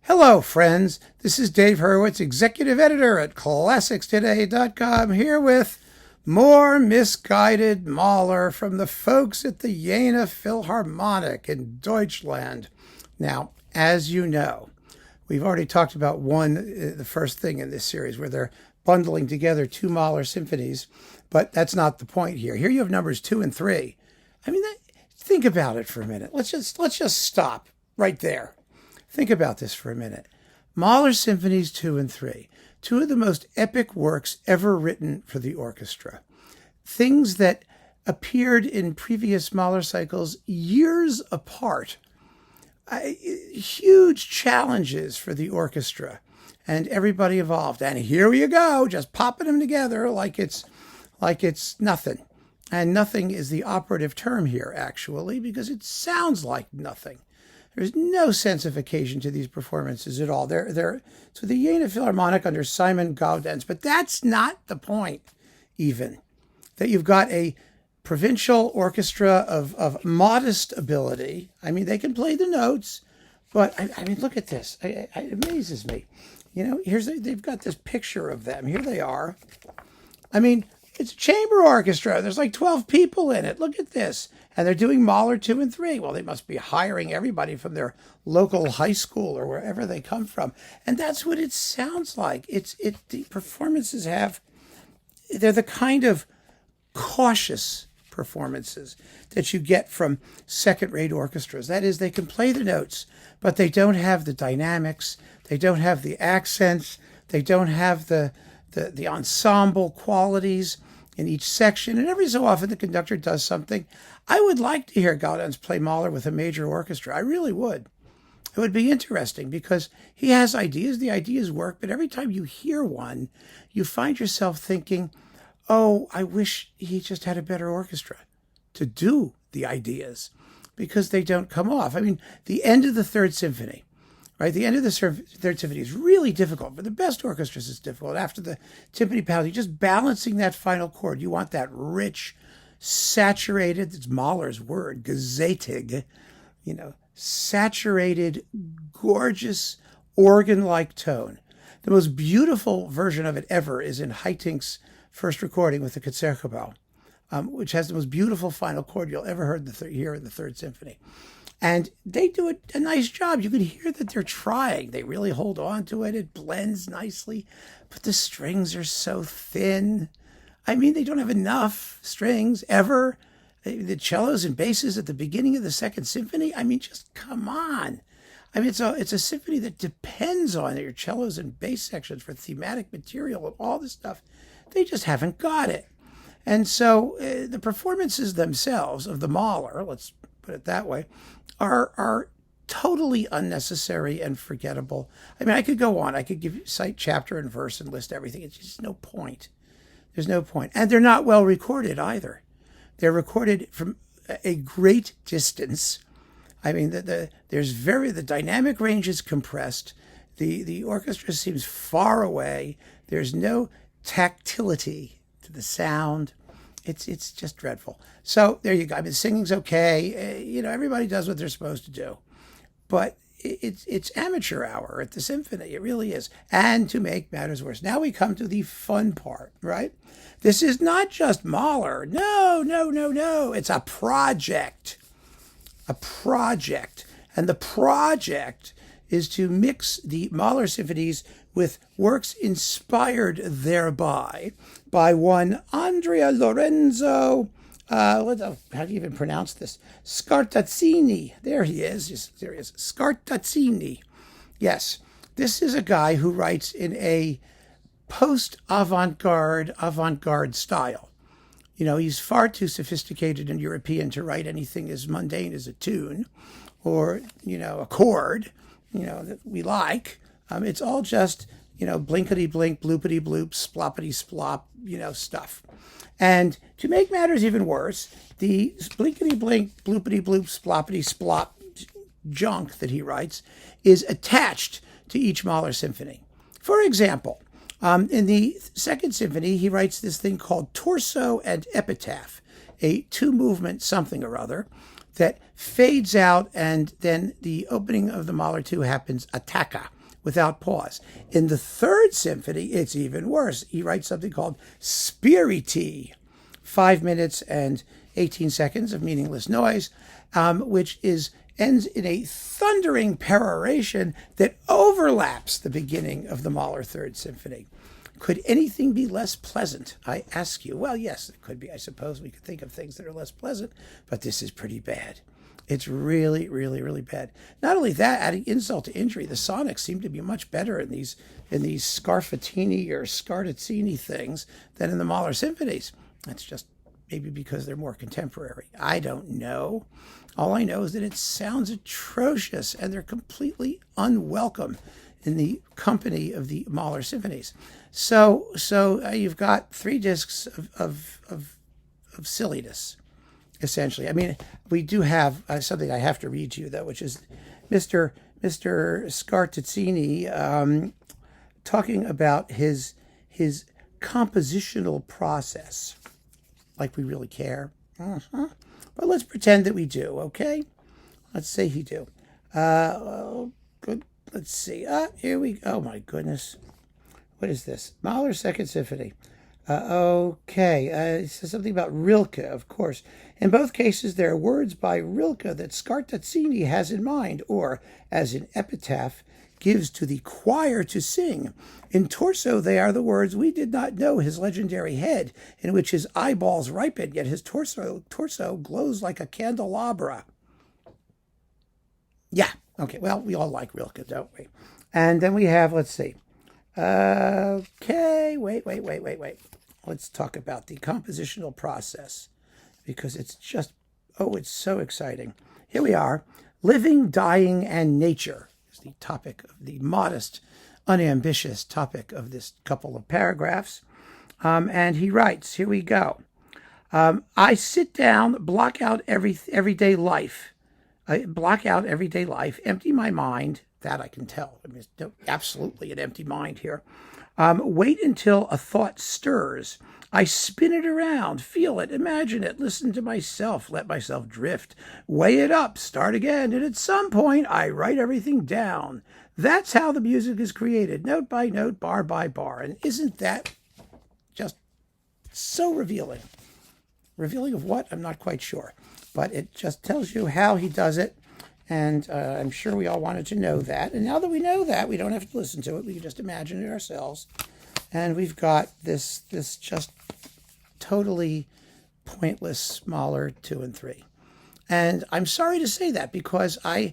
Hello, friends. This is Dave Hurwitz, executive editor at ClassicsToday.com, here with more Misguided Mahler from the folks at the Jena Philharmonic in Deutschland. Now, as you know, we've already talked about the first thing in this series, where they're bundling together two Mahler symphonies, but that's not the point here. Here you have numbers 2 and 3. I mean, think about it for a minute. Let's just stop right there. Think about this for a minute. Mahler Symphonies 2 and 3, two of the most epic works ever written for the orchestra. Things that appeared in previous Mahler cycles years apart. Huge challenges for the orchestra and everybody involved. And here you go, just popping them together like it's nothing. And nothing is the operative term here, actually, because it sounds like nothing. There's no sense of occasion to these performances at all. They're to the Jena Philharmonic under Simon Gaudenz, but that's not the point, even. That you've got a provincial orchestra of modest ability. I mean, they can play the notes, but I mean, look at this. It amazes me. You know, they've got this picture of them. Here they are. I mean, it's a chamber orchestra. There's like 12 people in it. Look at this. And they're doing Mahler 2 and 3. Well, they must be hiring everybody from their local high school or wherever they come from. And that's what it sounds like. The performances they're the kind of cautious performances that you get from second-rate orchestras. That is, they can play the notes, but they don't have the dynamics. They don't have the accents. They don't have the ensemble qualities in each section. And every so often the conductor does something. I would like to hear Gaudenz play Mahler with a major orchestra. I really would. It would be interesting because he has ideas. The ideas work. But every time you hear one, you find yourself thinking, oh, I wish he just had a better orchestra to do the ideas, because they don't come off. I mean, the end of the Third Symphony, right? The end of the Third Symphony is really difficult. For the best orchestras, it's difficult. After the timpani penalty, just balancing that final chord. You want that rich, saturated, it's Mahler's word, gesättig, saturated, gorgeous, organ-like tone. The most beautiful version of it ever is in Haitink's first recording with the Concertgebouw, which has the most beautiful final chord you'll ever hear in the Third Symphony. And they do a nice job. You can hear that they're trying. They really hold on to it. It blends nicely. But the strings are so thin. I mean, they don't have enough strings ever. The cellos and basses at the beginning of the Second Symphony. I mean, just come on. I mean, it's a symphony that depends on your cellos and bass sections for thematic material and all this stuff. They just haven't got it. And so the performances themselves of the Mahler, let's put it that way, are totally unnecessary and forgettable. I mean, I could go on. I could cite chapter and verse and list everything. It's just no point. There's no point. And they're not well recorded either. They're recorded from a great distance. I mean, the dynamic range is compressed. The orchestra seems far away. There's no tactility to the sound. It's just dreadful. So there you go. I mean, singing's okay. Everybody does what they're supposed to do. But it's amateur hour at the symphony. It really is. And to make matters worse, now we come to the fun part, right? This is not just Mahler. No. It's a project. A project. And the project is to mix the Mahler symphonies with works inspired thereby by one Andrea Lorenzo, how do you even pronounce this? Scartazzini. There he is. There he is. Scartazzini. Yes, this is a guy who writes in a post-avant-garde style. He's far too sophisticated and European to write anything as mundane as a tune or, a chord, that we like. It's all just, blinkety-blink, bloopity-bloop, sploppity-splop, stuff. And to make matters even worse, the blinkety-blink, bloopity-bloop, sploppity-splop junk that he writes is attached to each Mahler symphony. For example, in the Second Symphony, he writes this thing called Torso and Epitaph, a two-movement something or other that fades out, and then the opening of the Mahler 2 happens attacca, without pause. In the third symphony, it's even worse. He writes something called Spiriti, 5 minutes and 18 seconds of meaningless noise, which ends in a thundering peroration that overlaps the beginning of the Mahler Third Symphony. Could anything be less pleasant, I ask you? Well, yes, it could be. I suppose we could think of things that are less pleasant, but this is pretty bad. It's really, really, really bad. Not only that, adding insult to injury, the sonics seem to be much better in these Scarfatini or Scartazzini things than in the Mahler symphonies. That's just maybe because they're more contemporary. I don't know. All I know is that it sounds atrocious, and they're completely unwelcome in the company of the Mahler symphonies. So you've got 3 discs of silliness, essentially. I mean, we do have something I have to read to you, though, which is Mr. Scartazzini talking about his compositional process. Like we really care. But let's pretend that we do, okay? Let's say he do. Good. Let's see. Here we go. Oh, my goodness. What is this? Mahler's Second Symphony. Okay. It says something about Rilke, of course. In both cases, there are words by Rilke that Scartazzini has in mind, or, as in Epitaph, gives to the choir to sing. In Torso, they are the words, "We did not know his legendary head, in which his eyeballs ripen, yet his torso glows like a candelabra." Yeah, okay, well, we all like Rilke, don't we? And then we have, let's see. Okay, wait. Let's talk about the compositional process, because it's just, it's so exciting. Here we are. Living, Dying, and Nature is the topic of the modest, unambitious topic of this couple of paragraphs. And he writes, here we go. I sit down, block out everyday life. I block out everyday life, empty my mind. That I can tell. I mean, it's absolutely an empty mind here. Wait until a thought stirs. I spin it around, feel it, imagine it, listen to myself, let myself drift, weigh it up, start again, and at some point I write everything down. That's how the music is created, note by note, bar by bar. And isn't that just so revealing? Revealing of what? I'm not quite sure. But it just tells you how he does it. And I'm sure we all wanted to know that. And now that we know that, we don't have to listen to it. We can just imagine it ourselves. And we've got this just totally pointless Mahler 2 and 3. And I'm sorry to say that, because I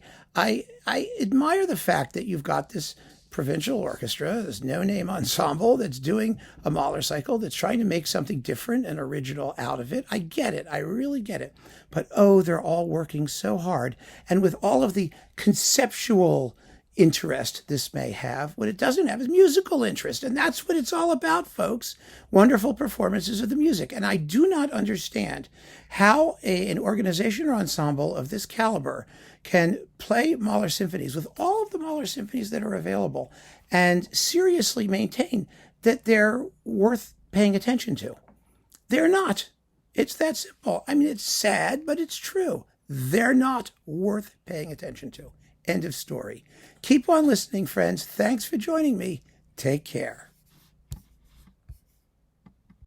admire the fact that you've got this provincial orchestra, this no-name ensemble that's doing a Mahler cycle, that's trying to make something different and original out of it. I get it. I really get it. But, they're all working so hard. And with all of the conceptual interest this may have, what it doesn't have is musical interest. And that's what it's all about, folks. Wonderful performances of the music. And I do not understand how an organization or ensemble of this caliber can play Mahler symphonies with all of the Mahler symphonies that are available and seriously maintain that they're worth paying attention to. They're not. It's that simple. I mean, it's sad, but it's true. They're not worth paying attention to. End of story. Keep on listening, friends. Thanks for joining me. Take care.